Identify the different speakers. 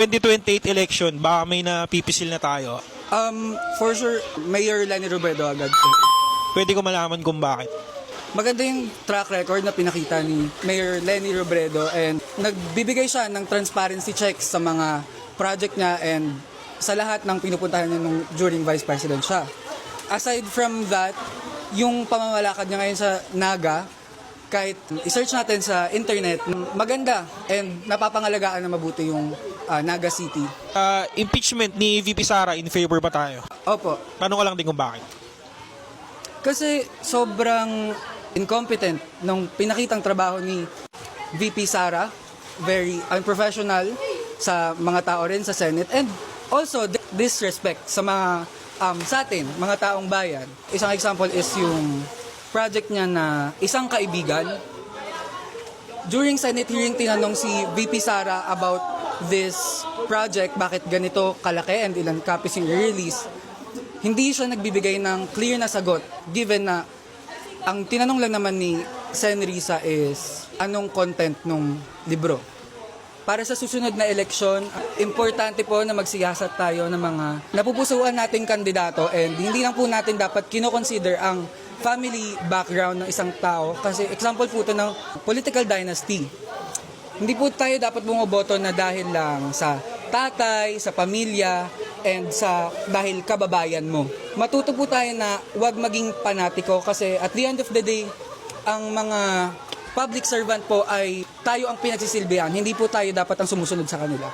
Speaker 1: 2028 election, baka may napipisil na tayo.
Speaker 2: For sure, Mayor Leni Robredo agad.
Speaker 1: Pwede ko malaman kung bakit.
Speaker 2: Maganda yung track record na pinakita ni Mayor Leni Robredo and nagbibigay siya ng transparency checks sa mga project niya and sa lahat ng pinupuntahan niya during Vice President siya. Aside from that, yung pamamalakad niya ngayon sa Naga, kahit i-search natin sa internet, maganda and napapangalagaan na mabuti yung Naga City.
Speaker 1: Impeachment ni VP Sara, in favor ba tayo?
Speaker 2: Opo.
Speaker 1: Tanong ko lang din kung bakit.
Speaker 2: Kasi sobrang incompetent nung pinakitang trabaho ni VP Sara, very unprofessional sa mga tao rin sa Senate and also disrespect sa mga sa atin, mga taong bayan. Isang example is yung project niya na isang kaibigan. During Senate hearing, tinanong si VP Sara about this project, bakit ganito kalaki and ilang copies yung release. Hindi siya nagbibigay ng clear na sagot given na ang tinanong lang naman ni Sen. Risa is anong content ng libro. Para sa susunod na eleksyon, importante po na magsiyasat tayo ng mga napupusuan nating kandidato and hindi lang po natin dapat kinoconsider ang family background ng isang tao kasi example po ito ng political dynasty. Hindi po tayo dapat bumoboto na dahil lang sa tatay, sa pamilya, and dahil kababayan mo. Matuto po tayo na huwag maging panatiko kasi at the end of the day, ang mga public servant po ay tayo ang pinagsisilbihan. Hindi po tayo dapat ang sumusunod sa kanila.